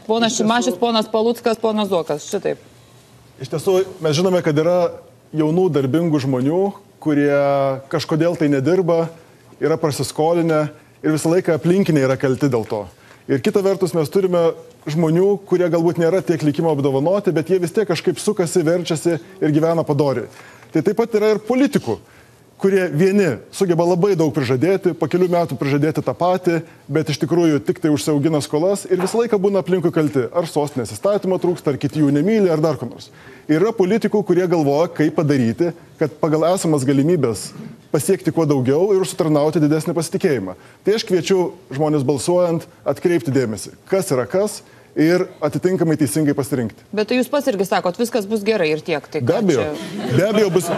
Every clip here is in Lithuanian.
Ponas Šimašius, ponas Paluckas, ponas Zuokas. Šitaip. Iš tiesų, mes žinome, kad yra jaunų darbingų žmonių, kurie kažkodėl tai nedirba, yra prasiskolinę ir visą laiką aplinkiniai yra kalti dėl to. Ir kita vertus, mes turime žmonių, kurie galbūt nėra tiek likimo apdovanoti, bet jie vis tiek kažkaip sukasi, verčiasi ir gyvena padoriai. Tai taip pat yra ir politikų, kurie vieni sugeba labai daug prižadėti, po kelių metų prižadėti tą patį, bet iš tikrųjų tik tai užsiaugina skolas ir visą laiką būna aplinkui kalti. Ar sostinės įstatymo trūksta, ar kiti jų nemyli, ar dar ko nors. Yra politikų, kurie galvoja, kaip padaryti, kad pagal esamas galimybės pasiekti kuo daugiau ir užsitarnauti didesnį pasitikėjimą. Tai aš kviečiu žmonės balsuojant atkreipti dėmesį, kas yra kas ir atitinkamai teisingai pasirinkti. Bet tai jūs pats irgi sakot, viskas bus gerai ir tiek. Tai be abejo bus.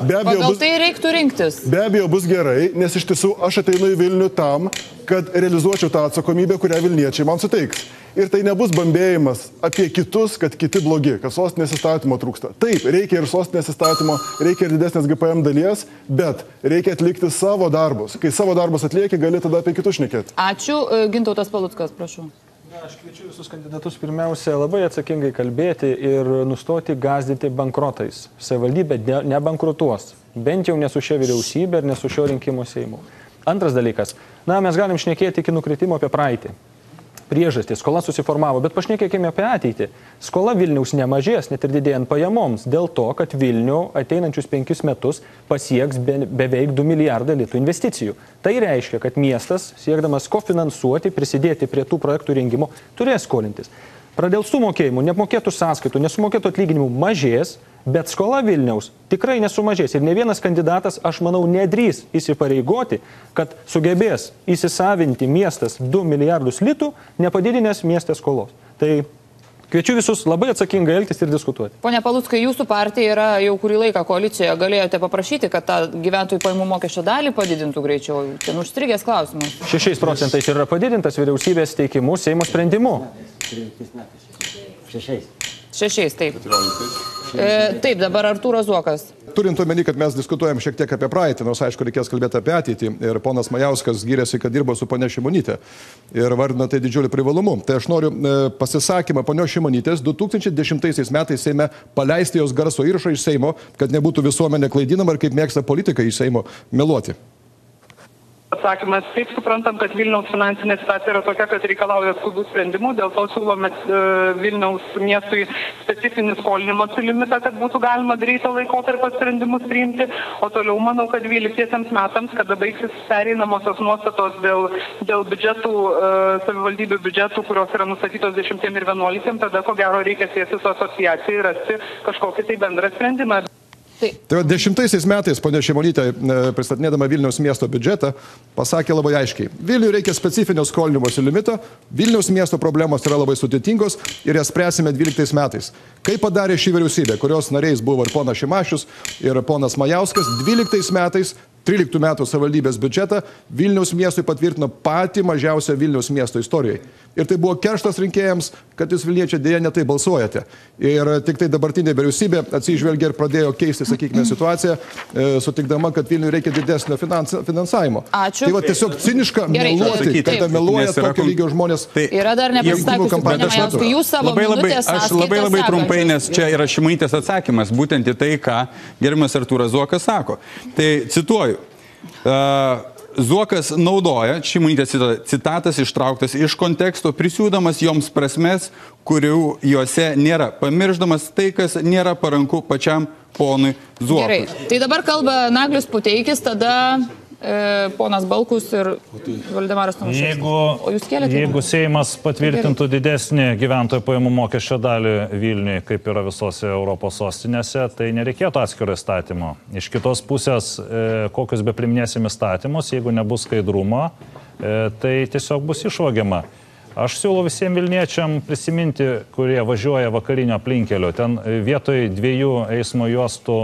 Pagal tai reiktų rinktis. Be abejo bus gerai, nes iš tiesų aš ateinu į Vilnių tam, kad realizuočiau tą atsakomybę, kurią Vilniečiai man suteiks. Ir tai nebus bambėjimas apie kitus, kad kiti blogi, kad sostinės įstatymo trūksta. Taip, reikia ir sostinės įstatymo, reikia ir didesnės GPM dalies, bet reikia atlikti savo darbus. Kai savo darbus atlieki, gali tada apie kitus šnekėti. Ačiū. Gintautas Paluckas, prašau. Aš kviečiu visus kandidatus pirmiausia labai atsakingai kalbėti ir nustoti gazdinti bankrotais. Savivaldybė nebankrutuos, bent jau ne su šia vyriausybė ir ne su šio rinkimų Seimu. Antras dalykas, mes galim šnekėti iki nukritimo apie praeitį. Priežastys, skola susiformavo, bet pašnekėkime apie ateitį. Skola Vilniaus nemažės, net ir didėjant pajamoms, dėl to, kad Vilnių ateinančius 5 metus pasieks beveik 2 milijardai litų investicijų. Tai reiškia, kad miestas, siekdamas kofinansuoti, prisidėti prie tų projektų rengimo, turės skolintis. Pradėl sumokėjimų, neapmokėtų sąskaitų, nesumokėtų atlyginimų mažės, bet skola Vilniaus tikrai nesumažės. Ir ne vienas kandidatas, aš manau, nedrįs įsipareigoti, kad sugebės įsisavinti miestas 2 milijardus litų, nepadidinęs miestės skolos. Tai kviečiu visus labai atsakingai elgtis ir diskutuoti. Pone Paluckai, jūsų partija yra jau kurį laiką koalicijoje. Galėjote paprašyti, kad tą gyventojų pajamų mokesčio dalį padidintų greičiau. Ten užstrigęs klausimas. 6% yra padidintas vyriausybės teikimu Seimo sprendimu. 6, taip. Taip, dabar Artūras Zuokas. Turint omeny, kad mes diskutuojam šiek tiek apie praeitį, nors aišku reikės kalbėti apie ateitį. Ir ponas Majauskas gyrėsi, kad dirbo su ponia Šimonytė ir vardino tai didžiulį privalumu. Tai aš noriu pasisakymą ponios Šimonytės 2010 metais Seime paleisti jos garso įrašą iš Seimo, kad nebūtų visuomenė klaidinama ir kaip mėgsta politikai iš Seimo meluoti. Atsakymas, taip suprantam, kad Vilniaus finansinė situacija yra tokia, kad reikalauja skubių sprendimų, dėl to siūlome Vilniaus miestui specifinį skolinimosi limitą, kad būtų galima greito laikotarpio sprendimus priimti, o toliau manau, kad 12 metams, kada baigsis pereinamosios nuostatos dėl biudžetų, savivaldybių biudžetų, kurios yra nustatytos 10 ir 11, tada ko gero reikia sėsti su asociacija ir rasti kažkokį tai bendrą sprendimą. Tai 10 metais ponia Šimonytė, pristatinėdama Vilniaus miesto biudžetą, pasakė labai aiškiai. Vilniui reikia specifinio skolinimosi limito, Vilniaus miesto problemos yra labai sudėtingos ir jas spręsime 12 metais. Kaip padarė ši vyriausybė, kurios nariais buvo ir ponas Šimašius, ir ponas Majauskas, 12 metais 13 metų savivaldybės biudžetą Vilniaus miestui patvirtino patį mažiausią Vilniaus miesto istorijoje. Ir tai buvo kerštas rinkėjams, kad jūs Vilniečiai dėja netai balsuojate. Ir tik tai dabartinė vyriausybė atsižvelgia ir pradėjo keisti, sakykime, situaciją, sutikdama, kad Vilniui reikia didesnio finansavimo. Ačiū. Tai va tiesiog ciniška meluoti, kada meluoja tokio lygio žmonės. Yra dar nepasitaikusi, ponia Majauskai, jūs savo minutės Aš labai trumpai, nes čia yra Šimonytės atsakymas, būtent į tai, ką gerbiamas Artūras Zuokas sako. Tai cituoju. Zuokas naudoja Šimonytės citatas ištrauktas iš konteksto, prisiūdamas joms prasmes, kurių juose nėra, pamiršdamas tai, kas nėra paranku pačiam ponui Zuokui. Gerai, tai dabar kalba Naglis Puteikis, tada ponas Balkus ir Valdemaras Tomaševskis. Jeigu Seimas patvirtintų didesnį gyventojų pajamų mokesčio dalį Vilniui, kaip yra visose Europos sostinėse, tai nereikėtų atskiro įstatymo. Iš kitos pusės, kokius be priminėsim įstatymus, jeigu nebus skaidrumo, tai tiesiog bus išvogiama. Aš siūlau visiems Vilniečiam prisiminti, kurie važiuoja vakarinio aplinkelio. Ten vietoj 2 eismo juostų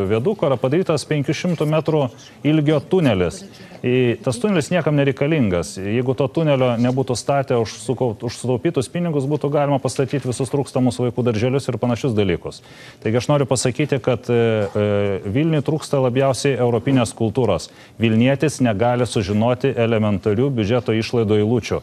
viaduko yra padarytas 500 metrų ilgio tunelis. Tas tunelis niekam nereikalingas. Jeigu to tunelio nebūtų statę už sutaupytus pinigus, būtų galima pastatyti visus trūkstamus vaikų darželius ir panašius dalykus. Taigi aš noriu pasakyti, kad Vilniui trūksta labiausiai europinės kultūros. Vilnietis negali sužinoti elementarių biudžeto išlaidų eilučių.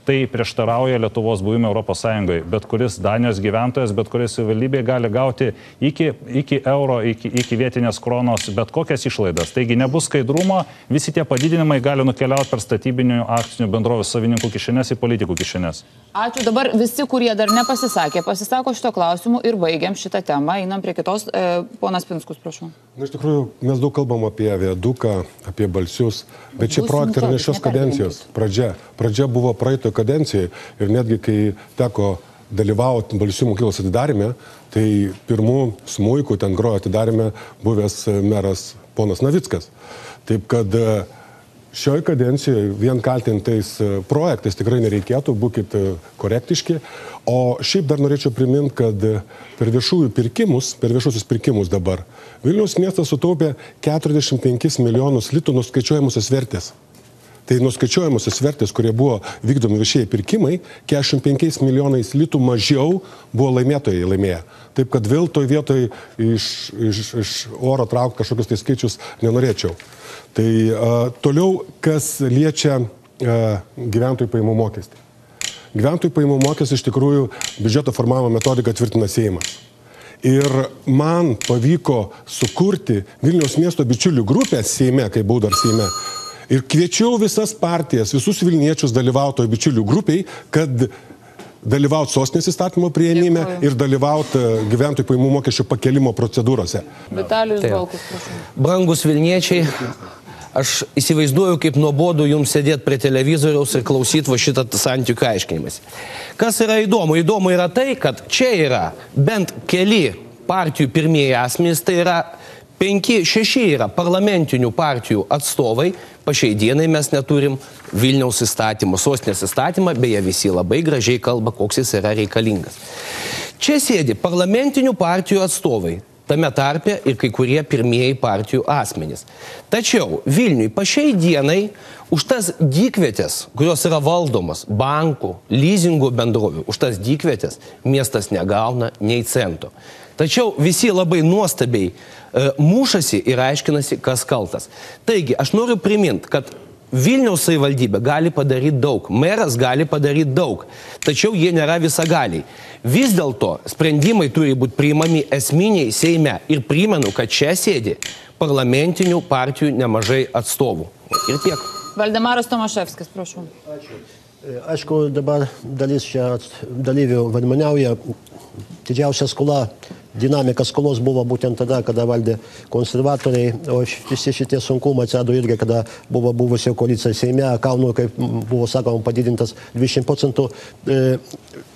Tai prieštarauja Lietuvos buvimą Europos Sąjungoje. Bet kuris Danijos gyventojas, bet kuris savivaldybė gali gauti iki euro, iki vietinės kronos, bet kokias išlaidas. Taigi nebus skaidrumo, visi tie padidinimai gali nukeliauti per statybinių akcinių bendrovės savininkų kišenės į politikų kišenės. Ačiū. Dabar visi, kurie dar nepasisakė, pasisako šito klausimu ir baigiam šitą temą. Einam prie kitos. Ponas Pinskus, prašau. Na, iš tikrųjų, mes daug kalbam apie viaduką, apie balsius, bet šie projektai yra ne šios kadencijos pradžia buvo praeito kadencijoje ir netgi kai teko dalyvauti balsių mokyklos atidarime, tai pirmų smuikų ten grojo atidarime buvęs meras ponas Navickas. Taip kad šioje kadencijoje vien kaltintais projektais tikrai nereikėtų, būkit korektiški. O šiaip dar norėčiau priminti, kad per viešuosius pirkimus dabar Vilniaus miestas sutaupė 45 milijonus litų nuskaičiuojamosios vertės. Tai nuskaičiuojamosios vertės, kurie buvo vykdomi viešieji pirkimai, 45 milijonais litų mažiau buvo laimėtojai laimėję. Taip kad vėl toj vietoj iš oro traukti kažkokius tai skaičius nenorėčiau. Tai toliau, kas liečia gyventojų pajamų mokestį. Gyventojų pajamų mokestį iš tikrųjų biudžeto formavimo metodiką tvirtina Seimas. Ir man pavyko sukurti Vilniaus miesto bičiulių grupę Seime, kai buvau dar Seime. Ir kviečiau visas partijas, visus vilniečius dalyvauti bičiulių grupiai, kad dalyvauti sostinės įstatymo priėmime ir dalyvauti gyventojų pajamų mokesčių pakelimo procedūrose. Vitalijus Balkus, prašau. Brangus vilniečiai, aš įsivaizduoju, kaip nuobodu jums sėdėti prie televizoriaus ir klausyti va šitą santykių aiškinimas. Kas yra įdomu? Įdomu yra tai, kad čia yra bent keli partijų pirmieji asmenys, tai yra 5-6 yra parlamentinių partijų atstovai. Po šiai dienai mes neturim Vilniaus įstatymą, sostinės įstatymą, beje visi labai gražiai kalba, koks jis yra reikalingas. Čia sėdi parlamentinių partijų atstovai, tame tarpe ir kai kurie pirmieji partijų asmenys. Tačiau Vilniui po šiai dienai už tas dykvietės, kurios yra valdomos bankų, leasingų bendrovių, už tas dykvietės miestas negauna nei cento. Tačiau visi labai nuostabiai mušasi ir aiškinasi, kas kaltas. Taigi, aš noriu priminti, kad Vilniaus savivaldybė gali padaryti daug, meras gali padaryti daug, tačiau jie nėra visagaliai. Vis dėlto sprendimai turi būti priimami esminiai Seime ir primenu, kad čia sėdi parlamentinių partijų nemažai atstovų. Ir tiek. Valdemaras Tomaševskis, prašau. Ačiū. Aišku, dabar dalis čia dalyvių vadimaniauja. Didžiausia skola, dinamika skolos buvo būtent tada, kada valdė konservatoriai, o visi šitie sunkumai atsirado irgi, kada buvo buvusi koalicija Seime, Kaunų, kaip buvo sakoma, padidintas 20%,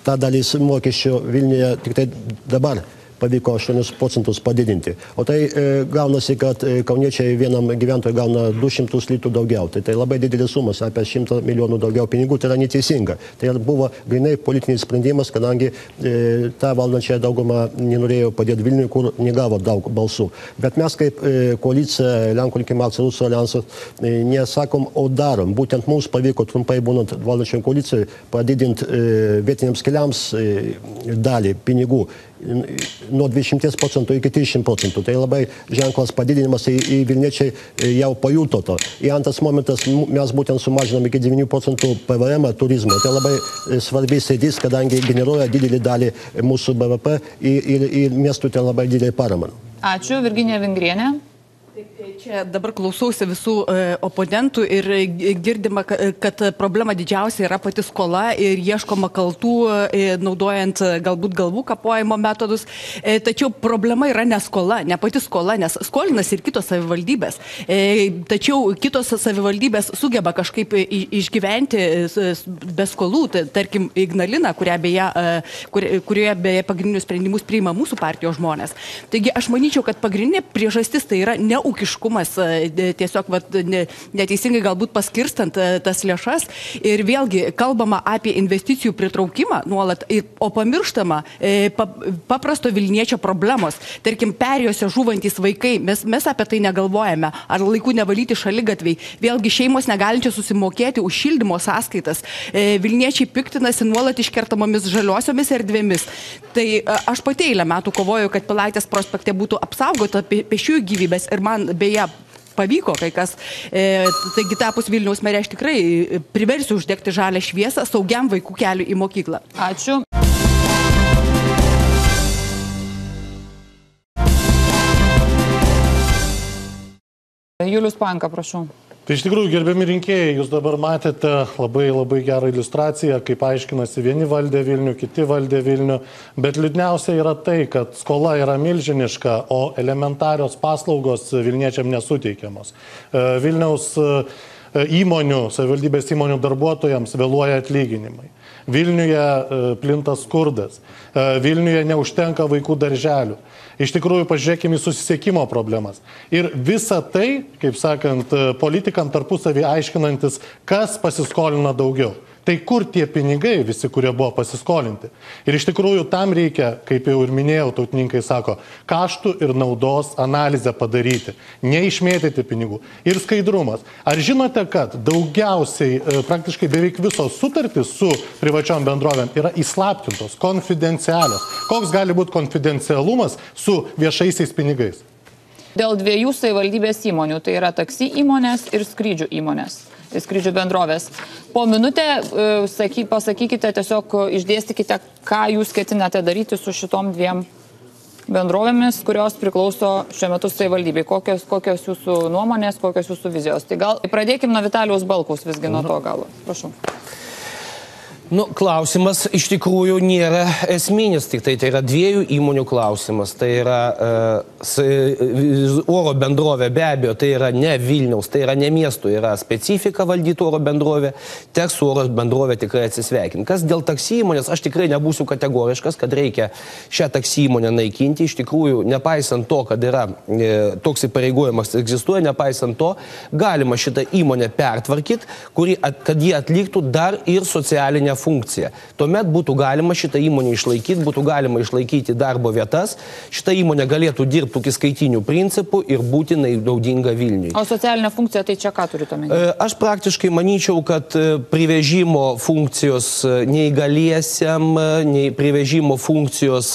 ta dalis mokesčių Vilniuje tik tai dabar pavyko 8% padidinti. O tai gaunasi, kad kauniečiai vienam gyventojui gauna 200 litų daugiau. Tai labai didelis sumas, apie 100 milijonų daugiau pinigų, tai yra neteisinga. Tai buvo grinai politinis sprendimas, kadangi ta valdančią daugumą nenorėjo padėti Vilniui, kur negavo daug balsų. Bet mes kaip koalicija Lenkų rinkimų akcijos Rusų alijansas nesakom, o darom. Būtent mums pavyko trumpai būnant valdančiai koalicijai padidinti vietiniams keliams dalį pinigų nuo 20% iki 30%. Tai labai ženklas padidinimas, į Vilniečiai jau pajuto to. Ir antras momentas, mes būtent sumažinom iki 9% PVM turizmo. Tai labai svarbi sėdis, kadangi generuoja didelį dalį mūsų BVP ir miestų tai labai didelį paramą. Ačiū, Virginija Vingrienė. Čia dabar klausausi visų oponentų ir girdima, kad problema didžiausia yra pati skola ir ieškoma kaltų, naudojant galbūt galvų kapojimo metodus. Tačiau problema yra ne skola, ne pati skola, nes skolinas ir kitos savivaldybės. Tačiau kitos savivaldybės sugeba kažkaip išgyventi be skolų. Tarkim, Ignalina, kurioje beje pagrindinius sprendimus priima mūsų partijos žmonės. Taigi aš manyčiau, kad pagrindinė priežastis tai yra neūkiškumas. neaiškumas, tiesiog neteisingai galbūt paskirstant tas lėšas. Ir vėlgi kalbama apie investicijų pritraukimą nuolat, o pamirštama paprasto Vilniečio problemos. Tarkim, perėjose žūvantys vaikai, mes apie tai negalvojame, ar laiku nevalyti šaligatviai. Vėlgi šeimos negalinčios susimokėti už šildymo sąskaitas. Vilniečiai piktinasi nuolat iškertamomis žaliosiomis erdvėmis. Tai aš pati eilę metų kovoju, kad Pilaitės prospekte būtų apsaugota pėsčiųjų gyvybės ir man beje pavyko kai kas. Taigi tapus Vilniaus mere aš tikrai priversiu uždegti žalią šviesą saugiam vaikų keliui į mokyklą. Ačiū. Julius Panka, prašau. Tai iš tikrųjų, gerbiami rinkėjai, jūs dabar matėte labai gerą iliustraciją, kaip aiškinasi, vieni valdė Vilnių, kiti valdė Vilnių, bet liūdniausia yra tai, kad skola yra milžiniška, o elementarios paslaugos Vilniečiam nesuteikiamos. Vilniaus įmonių, savivaldybės įmonių darbuotojams vėluoja atlyginimai. Vilniuje plinta skurdas, Vilniuje neužtenka vaikų darželių. Iš tikrųjų, pažiūrėkime į susisiekimo problemas. Ir visa tai, kaip sakant, politikam tarpusavį aiškinantis, kas pasiskolina daugiau. Tai kur tie pinigai visi, kurie buvo pasiskolinti? Ir iš tikrųjų tam reikia, kaip jau ir minėjau, tautininkai sako, kaštų ir naudos analizę padaryti, neišmėtyti pinigų. Ir skaidrumas. Ar žinote, kad daugiausiai, praktiškai beveik visos sutartys su privačiom bendrovėm yra įslaptintos, konfidencialios? Koks gali būti konfidencialumas su viešaisiais pinigais? Dėl dviejų savivaldybės įmonių, tai yra taksi įmonės ir skrydžių įmonės. Skrydžių bendrovės. Po minutę pasakykite, tiesiog išdėstykite, ką jūs ketinate daryti su šitom dviem bendrovėmis, kurios priklauso šiuo metu savivaldybei. Kokios jūsų nuomonės, kokios jūsų vizijos. Tai gal pradėkim nuo Vitalijaus Balkaus visgi nuo to galo. Prašau. Klausimas iš tikrųjų nėra esminis, tik tai yra dviejų įmonių klausimas. Tai yra oro bendrovė, be abejo, tai yra ne Vilniaus, tai yra ne miestų, yra specifika valdyti oro bendrovė, teks su oro bendrovė tikrai atsisveikinti. Kas dėl taksi įmonės, aš tikrai nebūsiu kategoriškas, kad reikia šią taksi įmonę naikinti. Iš tikrųjų, nepaisant to, kad yra toks įpareigojimas egzistuoja, nepaisant to, galima šitą įmonę pertvarkyti, kad jie atliktų dar ir socialinę funkciją. Tuomet būtų galima šitą įmonę išlaikyti, būtų galima išlaikyti darbo vietas, šitą įmonę galėtų dirbti tokių skaitinių principų ir būti naudinga Vilniui. O socialinė funkcija, tai čia ką turite omeny? Aš praktiškai manyčiau, kad privežimo funkcijos neįgaliesiam, privežimo funkcijos,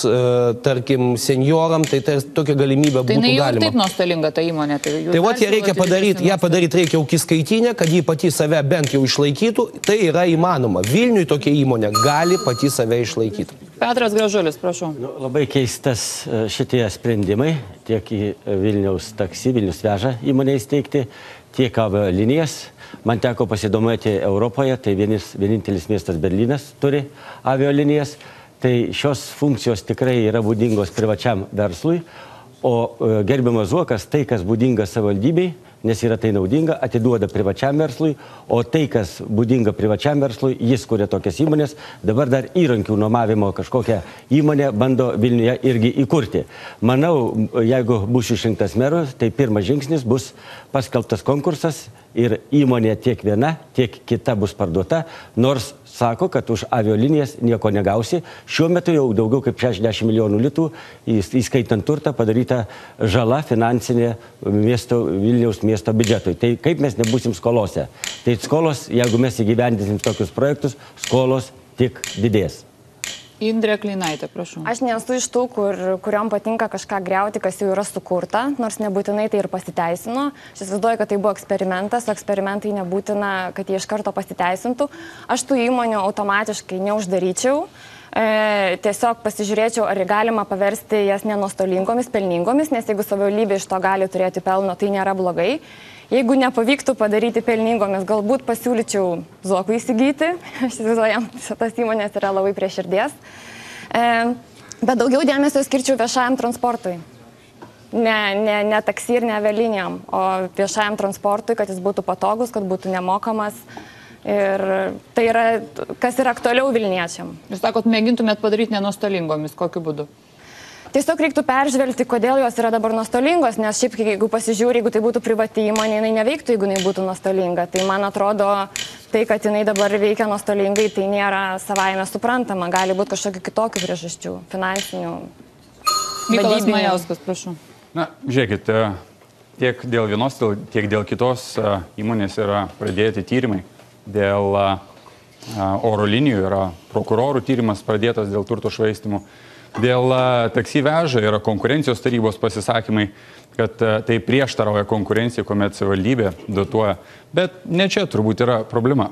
tarkim, senjoram, tai tokia galimybė būtų galima. Tai taip nuostolinga ta įmonė. Tai vat ją reikia padaryti, reikia jau kiskaitinę, kad jį pati save bent jau išlaikytų, tai yra įmanoma. Vilniui tokia įmonė gali pati save išlaikyti. Petras Gražulis, prašau. Labai keistas šitie sprendimai, tiek į Vilniaus taksi, Vilnius veža įmonę įsteigti, tiek avialinijas. Man teko pasidomėti Europoje, tai vienintelis miestas Berlynas turi avialinijas. Tai šios funkcijos tikrai yra būdingos privačiam verslui, o gerbiamas Zuokas, tai kas būdinga savivaldybei, nes yra tai naudinga, atiduoda privačiam verslui, o tai, kas būdinga privačiam verslui, jis kuria tokias įmonės, dabar dar įrankių nuomavimo kažkokią įmonę bando Vilniuje irgi įkurti. Manau, jeigu bus išrinktas meru, tai pirmas žingsnis bus paskelbtas konkursas ir įmonė tiek viena, tiek kita bus parduota, nors sako, kad už aviolinijas nieko negausi. Šiuo metu jau daugiau kaip 60 milijonų litų, įskaitant turtą, padaryta žala finansinė Vilniaus miesto biudžetui. Tai kaip mes nebūsim skolose? Tai skolos, jeigu mes įgyvendinsim tokius projektus, skolos tik didės. Indrė Kleinaitė, prašau. Aš nesu iš tų, kuriom patinka kažką griauti, kas jau yra sukurta, nors nebūtinai tai ir pasiteisino. Aš įsivaizduoju, kad tai buvo eksperimentas, o eksperimentai nebūtina, kad jie iš karto pasiteisintų. Aš tų įmonių automatiškai neuždaryčiau. Tiesiog pasižiūrėčiau, ar galima paversti jas nenuostolingomis, pelningomis, nes jeigu savivaldybė iš to gali turėti pelno, tai nėra blogai. Jeigu nepavyktų padaryti pelningomis, galbūt pasiūlyčiau Zuokui įsigyti. Aš įsivaizduoju, tas įmonės yra labai prie širdies. Bet daugiau dėmesio skirčiau viešajam transportui. Ne taksi ir ne avialinijom, o viešajam transportui, kad jis būtų patogus, kad būtų nemokamas. Ir tai yra, kas yra aktualiau Vilniečiam. Jūs sakot, mėgintumėt padaryti nenuostolingomis, kokiu būdu? Tiesiog reiktų peržvelgti, kodėl jos yra dabar nuostolingos, nes šiaip, jeigu pasižiūrė, jeigu tai būtų privati įmonė, jinai neveiktų, jeigu jinai būtų nuostolinga. Tai man atrodo, tai, kad jinai dabar veikia nuostolingai, tai nėra savaime suprantama. Gali būti kažkokių kitokių priežasčių, finansinių. Mykolas Majauskas, prašau. Na, žiūrėkit, tiek dėl vienos, tiek dėl kitos įmonės yra pradėti tyrimai. Dėl oro linijų yra prokurorų tyrimas pradėtas dėl turto švaistimų. Dėl taksi veža yra konkurencijos tarybos pasisakymai, kad tai prieštarauja konkurencijai, kuomet savivaldybė dotuoja. Bet ne čia turbūt yra problema.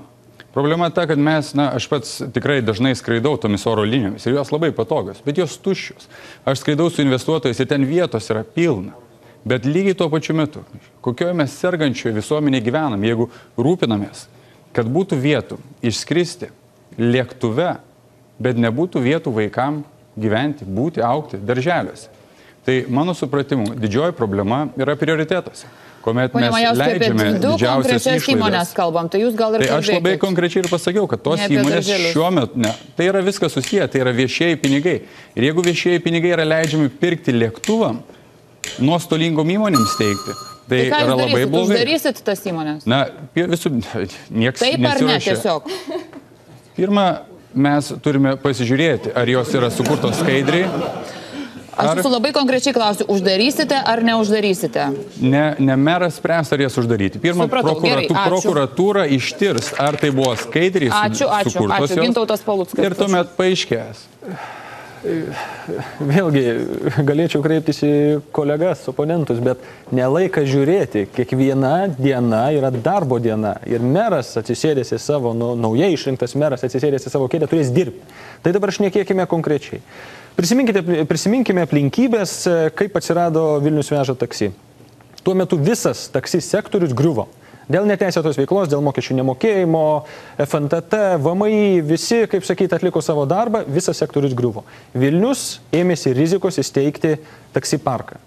Problema ta, kad mes, aš pats tikrai dažnai skraidau tomis oro linijomis ir jos labai patogios, bet jos tuščios. Aš skraidau su investuotojais ir ten vietos yra pilna. Bet lygiai tuo pačiu metu, kokioje mes sergančioje visuomenėje gyvenam, jeigu rūpinamės, kad būtų vietų išskristi lėktuve, bet nebūtų vietų vaikam gyventi, būti, augti darželiuose. Tai mano supratimu, didžioji problema yra prioritetuose, kuomet mes leidžiame didžiausias išlaidas. Kalbam, tai jūs gal ir tai aš labai konkrečiai ir pasakiau, kad tos įmonės šiuo metu, tai yra viskas susiję, tai yra viešieji pinigai. Ir jeigu viešieji pinigai yra leidžiami pirkti lėktuvam, nuostolingom įmonėms teikti, tai yra labai blogai. Uždarysit tas įmonės? Na, visų, nieks taip ar ne, tiesiog? Pirma, mes turime pasižiūrėti, ar jos yra sukurtos skaidriai. Aš jūsų labai konkrečiai klausiu, uždarysite ar neuždarysite? Ne meras spręs, ar jas uždaryti. Pirma, prokuratūra ištirs, ar tai buvo skaidriai sukurtos. Ačiū, Gintautas Paluckas. Ir tuomet paaiškės. Vėlgi, galėčiau kreiptis į kolegas, oponentus, bet nelaikas žiūrėti. Kiekviena diena yra darbo diena. Ir meras atsisėdęs į savo, naujai išrinktas meras atsisėdęs į savo kėdę turės dirbti. Tai dabar šnekėkime konkrečiai. Prisiminkime aplinkybės, kaip atsirado Vilnius veža taksi. Tuo metu visas taksi sektorius griuvo. Dėl neteisėtos veiklos, dėl mokesčių nemokėjimo, FNTT, VMI, visi, kaip sakyti, atliko savo darbą, visas sektorius griuvo. Vilnius ėmėsi rizikos įsteigti taksi parką.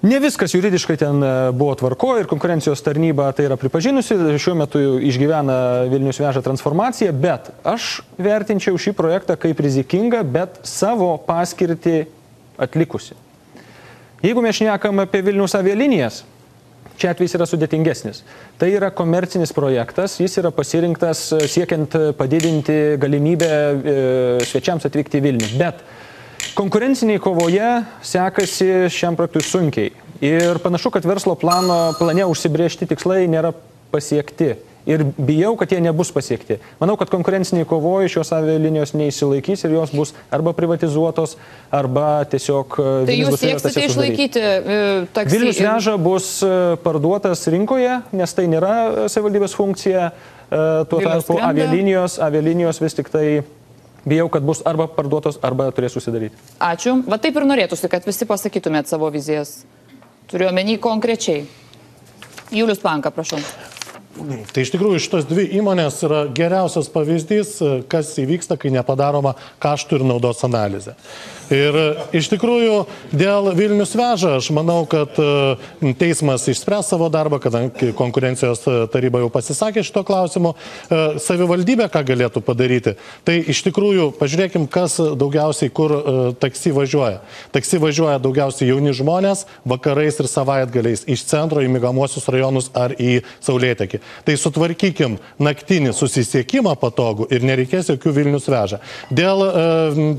Ne viskas juridiškai ten buvo tvarko ir konkurencijos tarnyba tai yra pripažinusi, šiuo metu išgyvena Vilnius veža transformaciją, bet aš vertinčiau šį projektą kaip rizikingą, bet savo paskirtį atlikusi. Jeigu mes šnekam apie Vilnius avialinijas, čia atvejs yra sudėtingesnis. Tai yra komercinis projektas, jis yra pasirinktas siekiant padidinti galimybę svečiams atvykti į Vilnių. Bet konkurenciniai kovoje sekasi šiam projektui sunkiai. Ir panašu, kad verslo plane užsibrėžti tikslai nėra pasiekti. Ir bijau, kad jie nebus pasiekti. Manau, kad konkurenciniai kovoje šios avialinijos neįsilaikys ir jos bus arba privatizuotos, arba tiesiog... Tai jūs sieksite išlaikyti taksi? Vilnius veža bus parduotas rinkoje, nes tai nėra savivaldybės funkcija. Tuo tarpu avialinijos vis tik tai bijau, kad bus arba parduotos, arba turės susidaryti. Ačiū. Va taip ir norėtųsi, kad visi pasakytumėt savo vizijas. Turiu omeny konkrečiai. Julius Panka, prašau. Tai iš tikrųjų šitos dvi įmonės yra geriausias pavyzdys, kas įvyksta, kai nepadaroma kaštų ir naudos analizė. Ir iš tikrųjų dėl Vilnius veža, aš manau, kad teismas išspręs savo darbą, kadangi konkurencijos taryba jau pasisakė šito klausimu. Savivaldybė ką galėtų padaryti? Tai iš tikrųjų pažiūrėkim, kas daugiausiai kur taksi važiuoja. Taksi važiuoja daugiausiai jauni žmonės vakarais ir savaitgaliais iš centro į miegamuosius rajonus ar į Saulėtekį. Tai sutvarkykim naktinį susisiekimą patogų ir nereikės jokių Vilnius veža. Dėl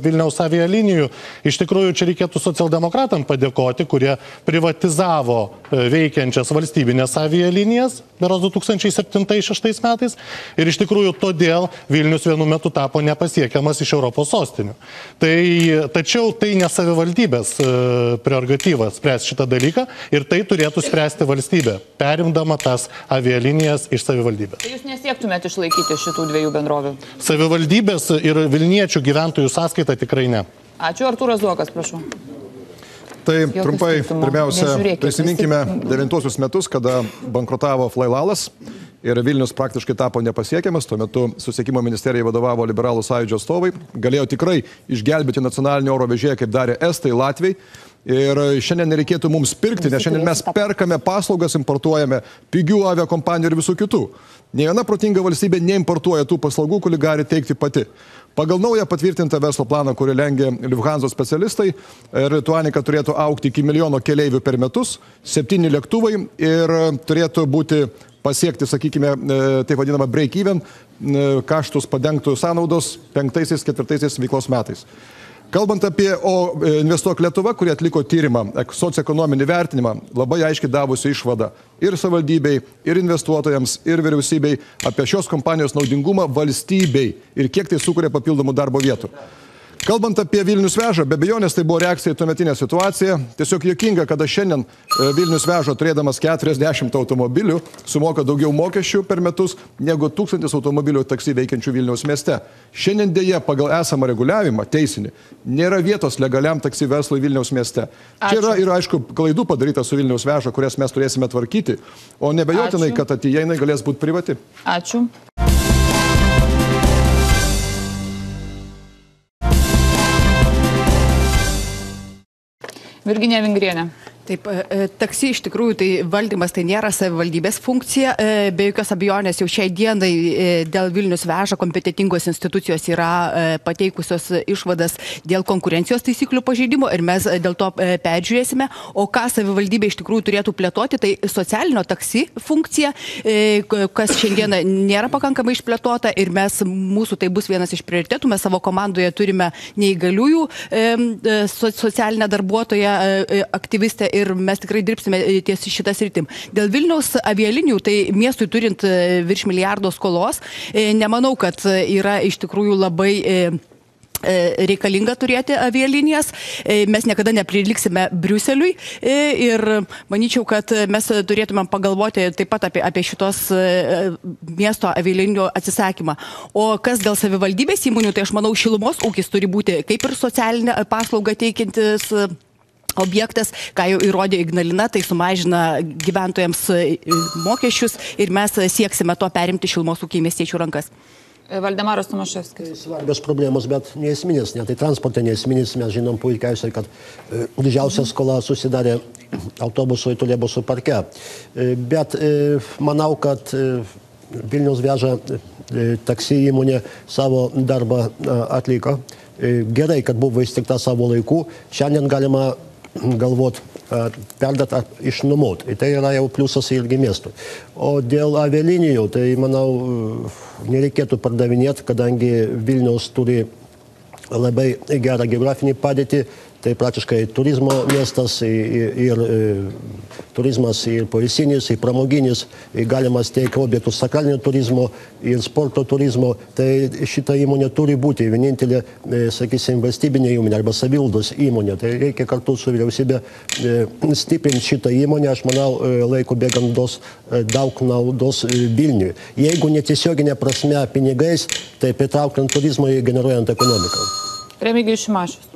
Vilniaus avialinijų, iš tikrųjų čia reikėtų socialdemokratam padėkoti, kurie privatizavo veikiančias valstybinės avialinijas berods 2007-2006 metais ir iš tikrųjų todėl Vilnius vienu metu tapo nepasiekiamas iš Europos sostinių. Tačiau tai ne savivaldybės prerogatyvas spręs šitą dalyką ir tai turėtų spręsti valstybė, perimdama tas avialinijas iš savivaldybės. Tai jūs nesiektumėte išlaikyti šitų dviejų bendrovių? Savivaldybės ir Vilniečių gyventojų sąskaita tikrai ne. Ačiū, Artūras Zuokas, prašau. Tai trumpai, pirmiausia, prisiminkime 9 metus, kada bankrutavo Flailalas ir Vilnius praktiškai tapo nepasiekiamas. Tuo metu susisiekimo ministerijai vadovavo liberalų sąjūdžio atstovai. Galėjo tikrai išgelbėti nacionalinį oro vežėją, kaip darė Estai, Latviai. Ir šiandien nereikėtų mums pirkti, nes šiandien mes perkame paslaugas, importuojame pigių aviakompanijų ir visų kitų. Nė viena protinga valstybė neimportuoja tų paslaugų, kurį gali teikti pati. Pagal naują patvirtintą verslo planą, kurį lengia Lufthansa specialistai, Lituanika turėtų augti iki 1 milijono keleivių per metus, 7 lėktuvai ir turėtų būti pasiekti, sakykime, taip vadinamą break-even, kaštus padengtų sąnaudos 5-4 veiklos metais. Kalbant apie Investuok Lietuva, kurie atliko tyrimą, socioekonominį vertinimą, labai aiškiai davusi išvadą ir savivaldybei, ir investuotojams, ir vyriausybei apie šios kompanijos naudingumą valstybei ir kiek tai sukuria papildomų darbo vietų. Kalbant apie Vilnius vežą, be abejonės tai buvo reakcija į tuometinę situaciją. Tiesiog juokinga, kada šiandien Vilnius veža, turėdamas 40 automobilių, sumoka daugiau mokesčių per metus negu 1000 automobilių taksi veikiančių Vilniaus mieste. Šiandien dėja pagal esamą reguliavimą teisinį nėra vietos legaliam taksi verslui Vilniaus mieste. Čia yra ir aišku klaidų padaryta su Vilniaus veža, kurias mes turėsime tvarkyti, o nebejotinai, kad ateityje jinai galės būti privati. Ačiū. Virginija Vingrienė. Taip, taksi iš tikrųjų, tai valdymas tai nėra savivaldybės funkcija, be jokios abejonės jau šiai dienai dėl Vilnius veža kompetitingos institucijos yra pateikusios išvadas dėl konkurencijos taisyklių pažeidimo ir mes dėl to peržiūrėsime, o ką savivaldybė iš tikrųjų turėtų plėtoti, tai socialinio taksi funkcija, kas šiandieną nėra pakankamai išplėtota ir mūsų tai bus vienas iš prioritetų, mes savo komandoje turime neįgaliųjų socialinę darbuotoją aktyvistę ir mes tikrai dirbsime ties šitą sritim. Dėl Vilniaus avialinijų, tai miestui turint virš milijardo skolos, nemanau, kad yra iš tikrųjų labai reikalinga turėti avialinijas. Mes niekada nepriliksime Briuseliui ir manyčiau, kad mes turėtume pagalvoti taip pat apie šitos miesto avialinijų atsisakymą. O kas dėl savivaldybės įmonių, tai aš manau, šilumos ūkis turi būti kaip ir socialinę paslaugą teikiantis objektas, ką jau įrodė Ignalina, tai sumažina gyventojams mokesčius ir mes sieksime to perimti šilumos ūkį į miestiečių rankas. Valdemaras Tomaševskis. Svarbios problemos, bet neesminės, ne, tai transporte neesminės, mes žinom puikiausiai, kad didžiausia skola susidarė autobusų ir troleibusų parke. Bet manau, kad Vilnius veža taksi įmonė savo darbą atliko. Gerai, kad buvo įsteigta savo laiku. Šiandien galima galvot perdat išnuomot. Tai yra jau pliusas irgi miestui. O dėl avialinijų, tai manau, nereikėtų pardavinėti, kadangi Vilnius turi labai gerą geografinį padėtį. Tai praktiškai turizmo miestas ir turizmas ir poilsinis, ir pramoginis, ir galima steigti objektus sakralinio turizmo ir sporto turizmo. Tai šita įmonė turi būti vienintelė, sakysim, valstybinė įmonė arba savivaldos įmonė. Tai reikia kartu su vyriausybė stiprinti šitą įmonę. Aš manau, laiko bėgant duos daug naudos Vilniui. Jeigu netiesioginė prasme pinigais, tai pritraukiant turizmą ir generuojant ekonomiką. Remigijus Šimašius.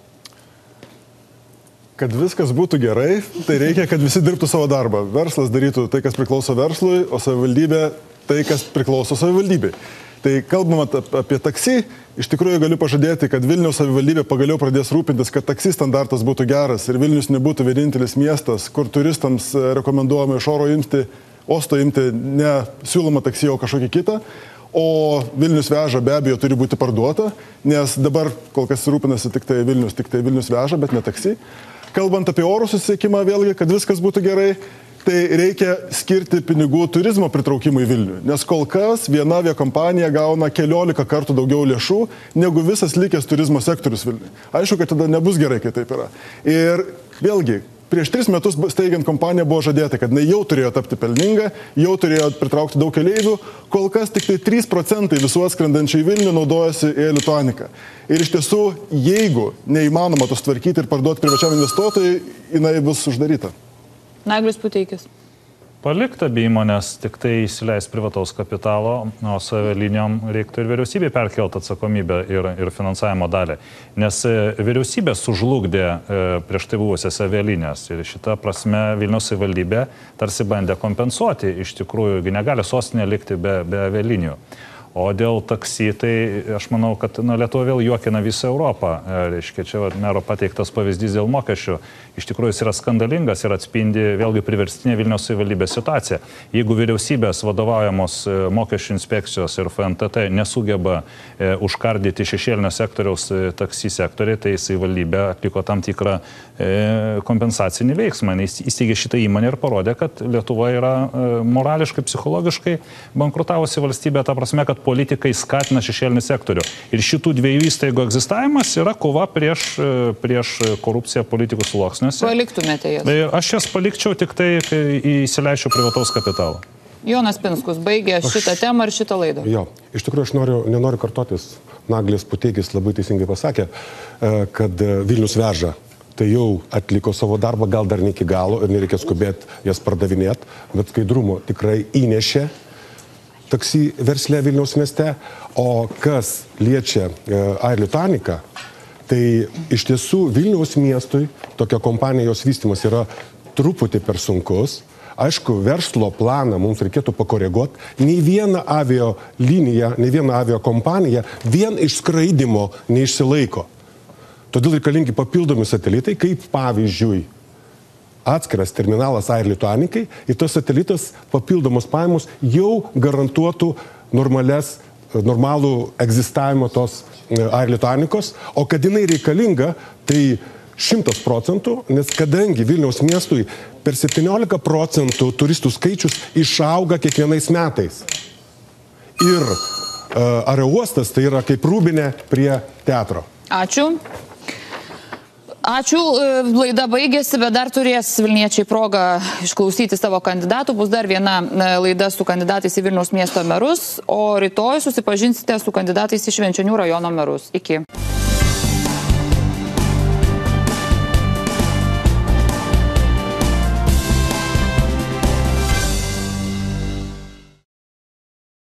Kad viskas būtų gerai, tai reikia, kad visi dirbtų savo darbą. Verslas darytų tai, kas priklauso verslui, o savivaldybė tai, kas priklauso savivaldybei. Tai kalbant apie taksi, iš tikrųjų galiu pažadėti, kad Vilniaus savivaldybė pagaliau pradės rūpintis, kad taksi standartas būtų geras ir Vilnius nebūtų vienintelis miestas, kur turistams rekomenduojama iš oro uosto imti ne siūloma taksi, o kažkokį kitą. O Vilnius veža be abejo turi būti parduota, nes dabar kol kas rūpinasi tik tai Vilnius veža, bet ne taksi. Kalbant apie oro susisiekimą, vėlgi, kad viskas būtų gerai, tai reikia skirti pinigų turizmo pritraukimui į Vilnių. Nes kol kas viena aviakompanija gauna 14 kartų daugiau lėšų, negu visas likęs turizmo sektorius Vilniui. Aišku, kad tada nebus gerai, kai taip yra. Ir vėlgi, prieš 3 metus steigiant kompaniją buvo žadėta, kad jinai jau turėjo tapti pelninga, jau turėjo pritraukti daug keleivių, kol kas tik tai 3% visų atskrendančių į Vilnių naudojasi į Lituaniką. Ir iš tiesų, jeigu neįmanoma tos tvarkyti ir parduoti privačiam investuotojui, jinai bus uždaryta. Naglis Puteikis. Palikta abi įmonės, tik tai įsileis privataus kapitalo, o su avialinijom reiktų ir vyriausybė perkelti atsakomybę ir finansavimo dalį. Nes vyriausybė sužlugdė prieš tai buvusias avialinijas ir šitą prasme Vilniaus savivaldybė tarsi bandė kompensuoti. Iš tikrųjų, negali sostinė likti be avialinijų. O dėl taksi, tai aš manau, kad Lietuva vėl juokina visą Europą. Reiškia, čia mero pateiktas pavyzdys dėl mokesčių. Iš tikrųjų, jis yra skandalingas ir atspindi vėlgi priverstinę Vilniaus savivaldybės situaciją. Jeigu vyriausybės vadovaujamos mokesčių inspekcijos ir FNTT nesugeba užkardyti šešėlinio sektoriaus taksi sektoriai, tai savivaldybė atliko tam tikrą kompensacinį veiksmą. Įsteigė šitą įmonę ir parodė, kad Lietuva yra morališkai, psichologiškai bankrutavusi valstybė, ta prasme, kad politikai skatina šešėlinį sektorių. Ir šitų dviejų įstaigų egzistavimas yra kova prieš korupciją politikų sluoksniuose. Paliktumėte jas? Aš jas palikčiau tik tai, kai įsileisčiau privataus kapitalo. Jonas Pinskus baigė šitą temą ir šitą laidą. Jo, iš tikrųjų aš nenoriu kartotis. Naglis Puteikis labai teisingai pasakė, kad Vilnius veža. Tai jau atliko savo darbą, gal dar ne iki galo ir nereikia skubėti jas pardavinėti, bet skaidrumo tikrai įnešė taksi verslė Vilniaus mieste. O kas liečia Air Lituanica, tai iš tiesų Vilniaus miestui tokia kompanijos vystymas yra truputį per sunkus. Aišku, verslo planą mums reikėtų pakoreguoti. Nei viena avio linija, nei viena avio kompanija vien iš skraidimo neišsilaiko. Todėl reikalingi papildomi satelitai, kaip pavyzdžiui atskiras terminalas Air Lituanikai ir tas satelitas papildomos pajamos jau garantuotų normalų egzistavimą tos Air Lituanikos, o kad jinai reikalinga, tai 100%, nes kadangi Vilniaus miestui per 17% turistų skaičius išauga kiekvienais metais. Ir aerouostas tai yra kaip Rūbinė prie teatro. Ačiū. Ačiū, laida baigėsi, bet dar turės vilniečiai progą išklausyti savo kandidatų. Bus dar viena laida su kandidatais į Vilniaus miesto merus, o rytoj susipažinsite su kandidatais į Švenčionių rajono merus. Iki.